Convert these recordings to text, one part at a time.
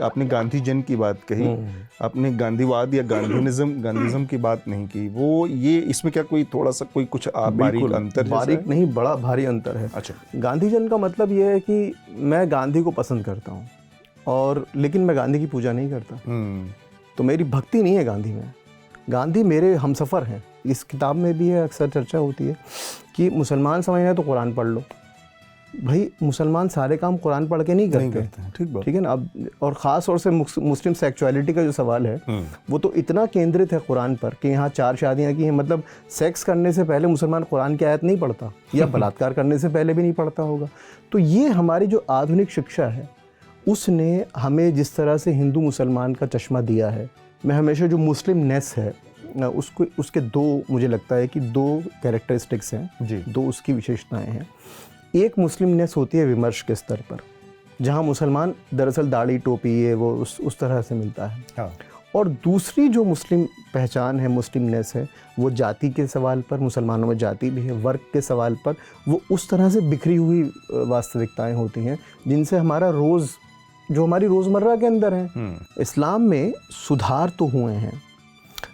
आपने गांधी जन की बात कही, आपने गांधीवाद या गांधीज्म की बात नहीं की। वो ये इसमें क्या कोई थोड़ा सा कोई कुछ बारीक अंतर बारीक नहीं, बड़ा भारी अंतर है। अच्छा, गांधी जन का मतलब ये है कि मैं गांधी को पसंद करता हूँ और लेकिन मैं गांधी की पूजा नहीं करता। तो मेरी भक्ति नहीं है गांधी में। गांधी मेरे हमसफ़र हैं। इस किताब में भी है, अक्सर चर्चा होती है कि मुसलमान समझना है तो कुरान पढ़ लो। भाई मुसलमान सारे काम कुरान पढ़ के नहीं करते हैं, ठीक है ना। अब और ख़ास तौर से मुस्लिम सेक्सुअलिटी का जो सवाल है वो तो इतना केंद्रित है कुरान पर कि यहाँ 4 शादियाँ की हैं। मतलब सेक्स करने से पहले मुसलमान कुरान की आयत नहीं पढ़ता, या बलात्कार करने से पहले भी नहीं पढ़ता होगा। तो ये हमारी जो आधुनिक शिक्षा है उसने हमें जिस तरह से हिंदू मुसलमान का चश्मा दिया है, मैं हमेशा जो मुस्लिम नेस है उसको, उसके दो मुझे लगता है कि 2 कैरेक्टरिस्टिक्स हैं जी, 2 उसकी विशेषताएं हैं। एक मुस्लिम नेस होती है विमर्श के स्तर पर, जहाँ मुसलमान दरअसल दाढ़ी टोपी ये वो उस तरह से मिलता है। हाँ। और दूसरी जो मुस्लिम पहचान है, मुस्लिम नेस है, वो जाति के सवाल पर, मुसलमानों में जाति भी है, वर्ग के सवाल पर वो उस तरह से बिखरी हुई वास्तविकताएं होती हैं जिनसे हमारा जो हमारी रोज़मर्रा के अंदर है। इस्लाम में सुधार तो हुए हैं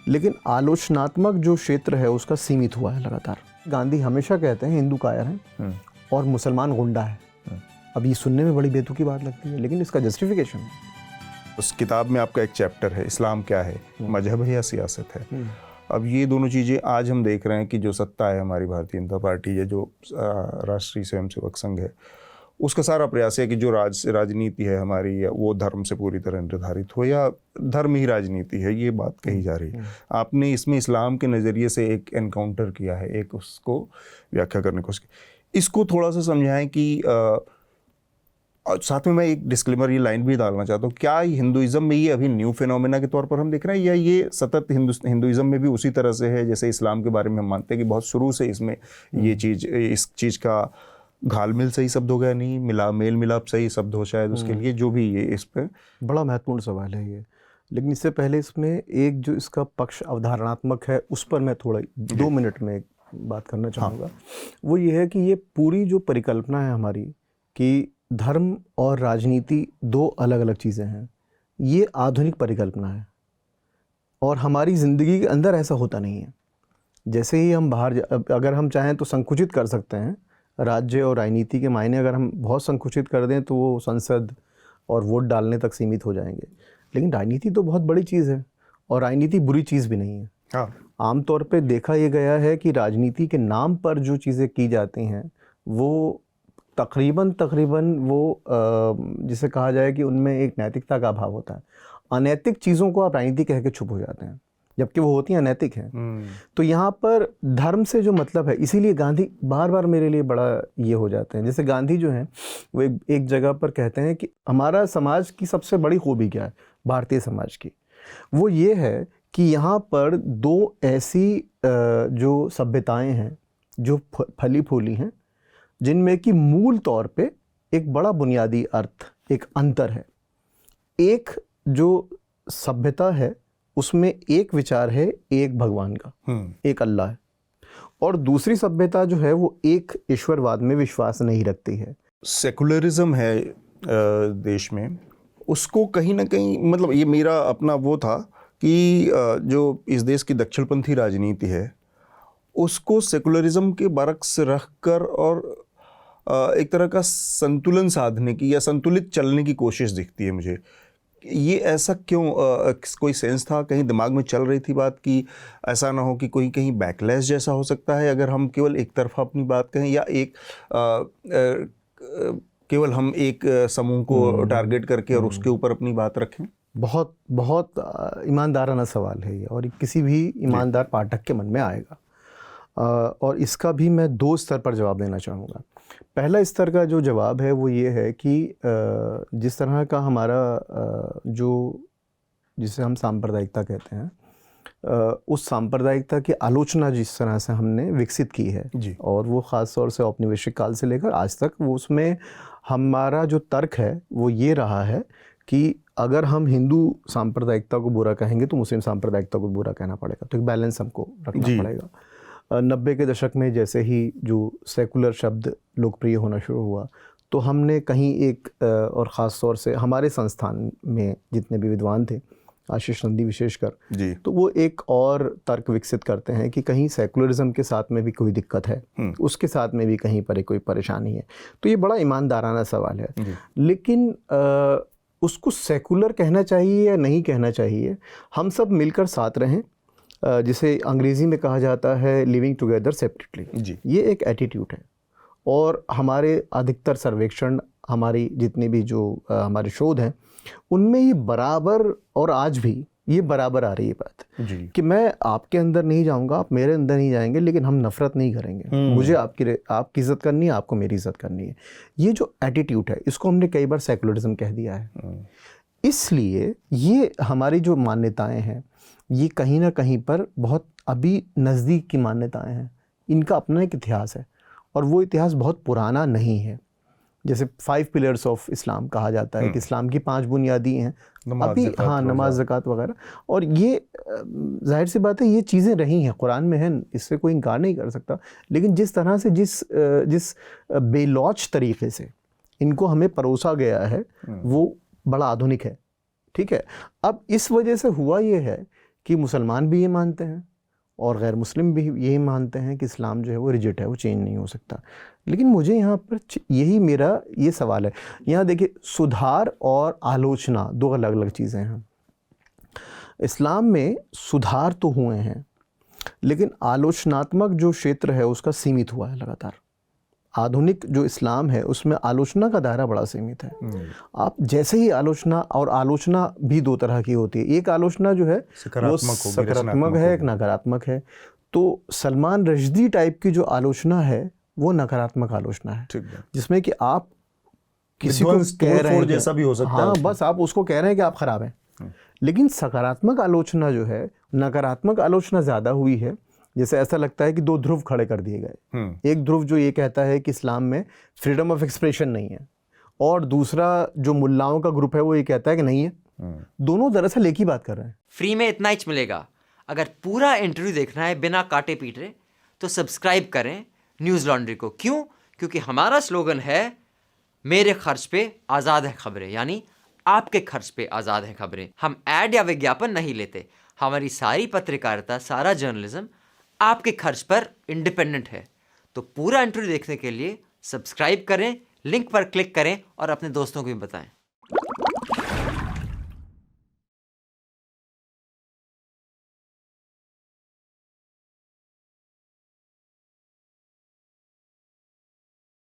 लेकिन आलोचनात्मक जो क्षेत्र है उसका सीमित हुआ है लगातार। गांधी हमेशा कहते हैं हिंदू कायर हैं और मुसलमान गुंडा है। अब ये सुनने में बड़ी बेतुकी बात लगती है लेकिन इसका जस्टिफिकेशन है। उस किताब में आपका एक चैप्टर है इस्लाम क्या है, मजहब है या सियासत है। अब ये दोनों चीज़ें आज हम देख रहे हैं कि जो सत्ता है हमारी भारतीय जनता पार्टी या जो राष्ट्रीय स्वयंसेवक संघ है, उसका सारा प्रयास है कि जो राजनीति है हमारी वो धर्म से पूरी तरह निर्धारित हो या धर्म ही राजनीति है, ये बात कही जा रही है। आपने इसमें इस्लाम के नज़रिए से एक एनकाउंटर किया है, एक उसको व्याख्या करने की कोशिश की। इसको थोड़ा सा समझाएं कि और साथ में मैं एक डिस्क्लेमर ये लाइन भी डालना चाहता हूँ, क्या हिंदुइज्म में ये अभी न्यू फिनोमेना के तौर पर हम देख रहे हैं या ये सतत हिंदुइज्म में भी उसी तरह से है जैसे इस्लाम के बारे में हम मानते हैं कि बहुत शुरू से इसमें ये चीज़, इस चीज़ का घालमेल सही शब्द हो गया, नहीं मेल मिलाप सही शब्द हो शायद उसके लिए, जो भी ये इस पर बड़ा महत्वपूर्ण सवाल है ये। लेकिन इससे पहले इसमें एक जो इसका पक्ष अवधारणात्मक है उस पर मैं थोड़ा 2 मिनट में बात करना चाहूँगा। हाँ। वो ये है कि ये पूरी जो परिकल्पना है हमारी कि धर्म और राजनीति 2 अलग अलग चीज़ें हैं, ये आधुनिक परिकल्पना है और हमारी ज़िंदगी के अंदर ऐसा होता नहीं है। जैसे ही हम बाहर अगर हम चाहें तो संकुचित कर सकते हैं राज्य और राजनीति के मायने, अगर हम बहुत संकुचित कर दें तो वो संसद और वोट डालने तक सीमित हो जाएंगे। लेकिन राजनीति तो बहुत बड़ी चीज़ है और राजनीति बुरी चीज़ भी नहीं है। हाँ। आमतौर पे देखा ये गया है कि राजनीति के नाम पर जो चीज़ें की जाती हैं वो तकरीबन वो जिसे कहा जाए कि उनमें एक नैतिकता का अभाव होता है। अनैतिक चीज़ों को आप राजनीति कह के चुप हो जाते हैं जबकि वो होती हैं अनैतिक हैं। तो यहाँ पर धर्म से जो मतलब है, इसीलिए गांधी बार बार मेरे लिए बड़ा ये हो जाते हैं। जैसे गांधी जो हैं वो एक जगह पर कहते हैं कि हमारा समाज की सबसे बड़ी खूबी क्या है, भारतीय समाज की, वो ये है कि यहाँ पर 2 ऐसी जो सभ्यताएं हैं जो फली फूली हैं जिनमें कि मूल तौर पे एक बड़ा बुनियादी अर्थ, एक अंतर है। एक जो सभ्यता है उसमें एक विचार है, एक भगवान का, एक अल्लाह है, और दूसरी सभ्यता जो है वो एक ईश्वरवाद में विश्वास नहीं रखती है। सेकुलरिज्म है देश में, उसको कहीं ना कहीं, मतलब ये मेरा अपना वो था कि जो इस देश की दक्षिणपंथी राजनीति है उसको सेकुलरिज्म के बरक्स रख कर और एक तरह का संतुलन साधने की या संतुलित चलने की कोशिश दिखती है मुझे। ये ऐसा क्यों, कोई सेंस था, कहीं दिमाग में चल रही थी बात कि ऐसा ना हो कि कोई कहीं बैकलैश जैसा हो सकता है अगर हम केवल एक तरफा अपनी बात कहें या केवल हम एक समूह को टारगेट करके और उसके ऊपर अपनी बात रखें। बहुत बहुत ईमानदाराना सवाल है ये और किसी भी ईमानदार पाठक के मन में आएगा। और इसका भी मैं 2 स्तर पर जवाब देना चाहूँगा। पहला स्तर का जो जवाब है वो ये है कि जिस तरह का हमारा जिसे हम सांप्रदायिकता कहते हैं, उस सांप्रदायिकता की आलोचना जिस तरह से हमने विकसित की है जी, और वो ख़ास तौर से औपनिवेशिक काल से लेकर आज तक, वो उसमें हमारा जो तर्क है वो ये रहा है कि अगर हम हिंदू सांप्रदायिकता को बुरा कहेंगे तो मुस्लिम सांप्रदायिकता को बुरा कहना पड़ेगा, तो एक बैलेंस हमको रखना पड़ेगा। 90 के दशक में जैसे ही जो सेकुलर शब्द लोकप्रिय होना शुरू हुआ तो हमने कहीं एक और ख़ास तौर से हमारे संस्थान में जितने भी विद्वान थे, आशीष नंदी विशेषकर जी, तो वो एक और तर्क विकसित करते हैं कि कहीं सेकुलरिज्म के साथ में भी कोई दिक्कत है, उसके साथ में भी कहीं पर कोई परेशानी है। तो ये बड़ा ईमानदाराना सवाल है, लेकिन उसको सेकुलर कहना चाहिए या नहीं कहना चाहिए, हम सब मिलकर साथ रहें, जिसे अंग्रेज़ी में कहा जाता है लिविंग टुगेदर सेपरेटली। जी, ये एक एटीट्यूड है और हमारे अधिकतर सर्वेक्षण, हमारी जितने भी जो हमारे शोध हैं उनमें ये बराबर, और आज भी ये बराबर आ रही है बात जी, कि मैं आपके अंदर नहीं जाऊंगा, आप मेरे अंदर नहीं जाएंगे, लेकिन हम नफरत नहीं करेंगे। मुझे आपकी इज्जत करनी है, आपको मेरी इज्जत करनी है। ये जो एटीट्यूड है इसको हमने कई बार सेकुलरिज्म कह दिया है। इसलिए ये हमारी जो मान्यताएं हैं ये कहीं ना कहीं पर बहुत अभी नज़दीक की मान्यताएं हैं। इनका अपना एक इतिहास है और वो इतिहास बहुत पुराना नहीं है। जैसे 5 पिलर्स ऑफ इस्लाम कहा जाता है कि इस्लाम की 5 बुनियादी हैं अभी, हाँ, नमाज, ज़कात वगैरह। और ये जाहिर सी बात है ये चीज़ें रही हैं, कुरान में हैं, इससे कोई इनकार नहीं कर सकता। लेकिन जिस तरह से जिस बेलौच तरीक़े से इनको हमें परोसा गया है वो बड़ा आधुनिक है, ठीक है। अब इस वजह से हुआ ये है कि मुसलमान भी ये मानते हैं और गैर मुस्लिम भी यही मानते हैं कि इस्लाम जो है वो रिजिड है, वो चेंज नहीं हो सकता। लेकिन मुझे यहाँ पर यही मेरा ये सवाल है, यहाँ देखिए, सुधार और आलोचना 2 अलग अलग चीज़ें हैं। इस्लाम में सुधार तो हुए हैं लेकिन आलोचनात्मक जो क्षेत्र है उसका सीमित हुआ है लगातार। आधुनिक जो इस्लाम है उसमें आलोचना का दायरा बड़ा सीमित है। आप जैसे ही आलोचना, और आलोचना भी 2 तरह की होती है, एक आलोचना जो है वो सकारात्मक है, एक नकारात्मक है। तो सलमान रश्दी टाइप की जो आलोचना है वो नकारात्मक आलोचना है, जिसमें कि आप किसी को कह रहे हैं जैसा भी हो सकता है, हाँ, बस आप उसको कह रहे हैं कि आप खराब हैं। लेकिन सकारात्मक आलोचना जो है, नकारात्मक आलोचना ज़्यादा हुई है। जैसे ऐसा लगता है कि 2 ध्रुव खड़े कर दिए गए। एक ध्रुव जो ये कहता है कि इस्लाम में फ्रीडम ऑफ एक्सप्रेशन नहीं है, और दूसरा जो मुल्लाओं का ग्रुप है वो ये कहता है कि नहीं है। दोनों दरअसल एक ही बात कर रहे हैं। फ्री में इतना ही मिलेगा। अगर पूरा इंटरव्यू देखना है बिना काटे पीटे तो सब्सक्राइब करें न्यूज़ लॉन्ड्री को। क्यों? क्योंकि हमारा स्लोगन है मेरे खर्च पे आज़ाद है खबरें, यानी आपके खर्च पे आज़ाद है खबरें। हम ऐड या विज्ञापन नहीं लेते। हमारी सारी पत्रकारिता, सारा जर्नलिज्म आपके खर्च पर इंडिपेंडेंट है। तो पूरा इंटरव्यू देखने के लिए सब्सक्राइब करें, लिंक पर क्लिक करें और अपने दोस्तों को भी बताएं।